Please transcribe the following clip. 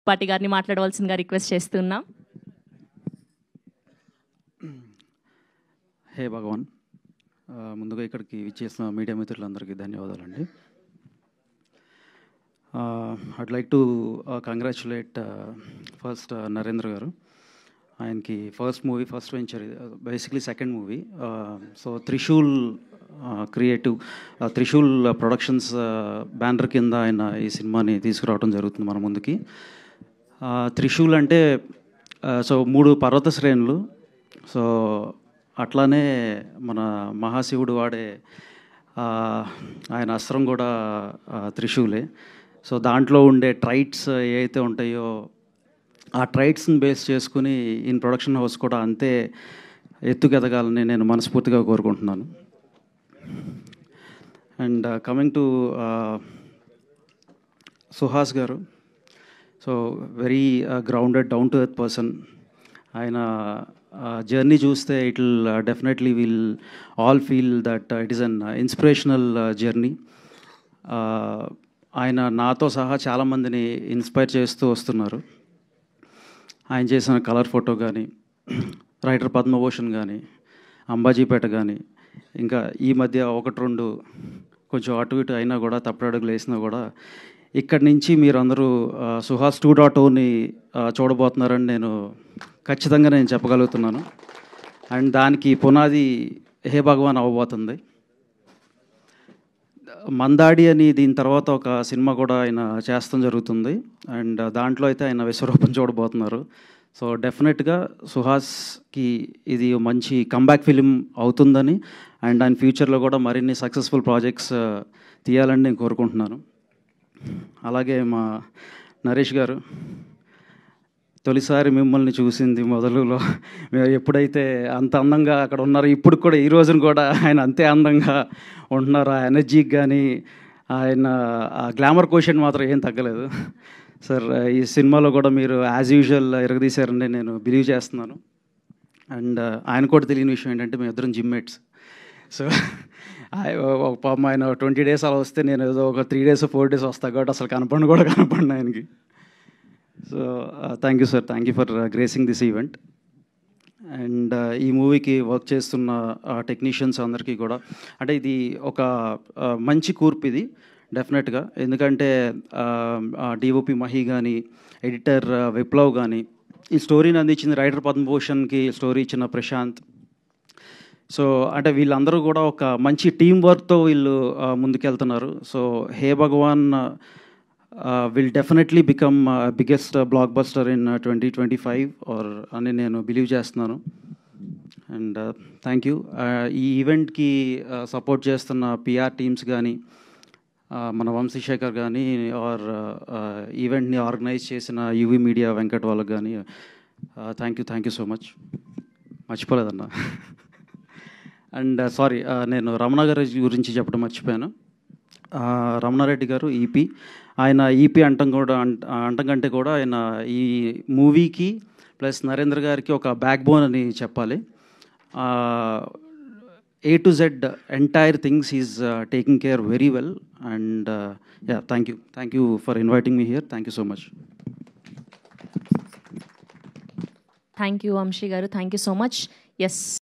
పాటి గారిని మాట్లాడవలసిందిగా రిక్వెస్ట్ చేస్తున్నాం. హే భగవాన్, ముందుగా ఇక్కడికి విచ్చేసిన మీడియా మిత్రులందరికీ ధన్యవాదాలండి. I'd like to congratulate first Narendra గారు. ఆయనకి first movie, first venture, basically second movie. So Trishul creative, Trishul productions banner కింద ఆయన ఈ సినిమాని తీసుకురావడం జరుగుతుంది మన ముందుకి. త్రిశూల్ అంటే సో 3 పర్వత శ్రేణులు. సో అట్లానే మన మహాశివుడు వాడే ఆయన అస్త్రం కూడా త్రిశూలే. సో దాంట్లో ఉండే ట్రైట్స్ ఏవైతే ఉంటాయో ఆ ట్రైట్స్ని బేస్ చేసుకుని ఇన్ ప్రొడక్షన్ హౌస్ కూడా అంతే ఎత్తుకెదగాలని నేను మనస్ఫూర్తిగా కోరుకుంటున్నాను. అండ్ కమింగ్ టు సుహాస్ గారు, so very grounded, down to earth person. ఆయన జర్నీ చూస్తే it will definitely will all feel that it is an inspirational journey. ఆయన నాతో సహా చాలామందిని ఇన్స్పైర్ చేస్తూ వస్తున్నారు. ఆయన చేసిన కలర్ ఫోటో కానీ, రైటర్ పద్మభూషణ్ కానీ, అంబాజీపేట కానీ, ఇంకా ఈ మధ్య 1-2 కొంచెం అటు ఇటు అయినా కూడా, తప్పుడడుగులు వేసినా కూడా, ఇక్కడి నుంచి మీరందరూ సుహాస్ 2.0ని చూడబోతున్నారని ఖచ్చితంగా నేను చెప్పగలుగుతున్నాను. అండ్ దానికి పునాది హే భగవాన్ అవ్వబోతుంది. మందాడి అని దీని తర్వాత ఒక సినిమా కూడా ఆయన చేస్తాం జరుగుతుంది. అండ్ దాంట్లో అయితే ఆయన విశ్వరూపం చూడబోతున్నారు. సో డెఫినెట్గా సుహాస్కి ఇది మంచి కంబ్యాక్ ఫిలిం అవుతుందని, అండ్ ఆయన ఫ్యూచర్లో కూడా మరిన్ని సక్సెస్ఫుల్ ప్రాజెక్ట్స్ తీయాలని నేను కోరుకుంటున్నాను. అలాగే మా నరేష్ గారు, తొలిసారి మిమ్మల్ని చూసింది మొదలులో మేము ఎప్పుడైతే అంత అందంగా అక్కడ ఉన్నారో, ఇప్పుడు కూడా ఈ రోజున కూడా ఆయన అంతే అందంగా ఉంటున్నారు. ఆ ఎనర్జీకి కానీ ఆయన ఆ గ్లామర్ క్వశ్చన్ మాత్రం ఏం తగ్గలేదు. సార్, ఈ సినిమాలో కూడా మీరు యాజ్ యూజువల్ ఎరగదీశారని నేను బిలీవ్ చేస్తున్నాను. అండ్ ఆయన కూడా తెలియని విషయం ఏంటంటే మేము ఇద్దరం జిమ్మేట్స్. సో ఒక పాపం ఆయన 20 days అలా వస్తే నేను ఏదో ఒక 3 days 4 days వస్తాను కాబట్టి అసలు కనపడిన ఆయనకి. So thank you sir, thank you for gracing this event. And ఈ మూవీకి వర్క్ చేస్తున్న టెక్నీషియన్స్ అందరికీ కూడా, అంటే ఇది ఒక మంచి కూర్పు ఇది డెఫినెట్గా. ఎందుకంటే డిఓపి మహి కానీ, ఎడిటర్ విప్లవ్ కానీ, ఈ స్టోరీని అందించింది రైటర్ పద్మభూషణ్కి స్టోరీ ఇచ్చిన ప్రశాంత్. సో అంటే వీళ్ళందరూ కూడా ఒక మంచి టీం వర్క్తో వీళ్ళు ముందుకెళ్తున్నారు. So hey Bhagavan will definitely become biggest blockbuster in 2025 అని నేను బిలీవ్ చేస్తున్నాను. And thank you. ఈ ఈవెంట్కి సపోర్ట్ చేస్తున్న పిఆర్ టీమ్స్ కానీ, మన వంశీశేఖర్ కానీ, ఈవెంట్ని ఆర్గనైజ్ చేసిన యువి మీడియా వెంకట్ వాళ్ళకి కానీ థ్యాంక్ యూ సో మచ్. మర్చిపోలేదన్నా. అండ్ సారీ, నేను రమణ గారి గురించి చెప్పడం మర్చిపోయాను. రమణారెడ్డి గారు ఈపీ, ఆయన ఈపీ అంటం కంటే కూడా ఆయన ఈ మూవీకి ప్లస్ నరేంద్ర గారికి ఒక బ్యాక్ బోన్ అని చెప్పాలి. A to Z entire things is taking care very well. And yeah, thank you for inviting me here. Thank you so much. Thank you Vamshi గారు, thank you so much. Yes.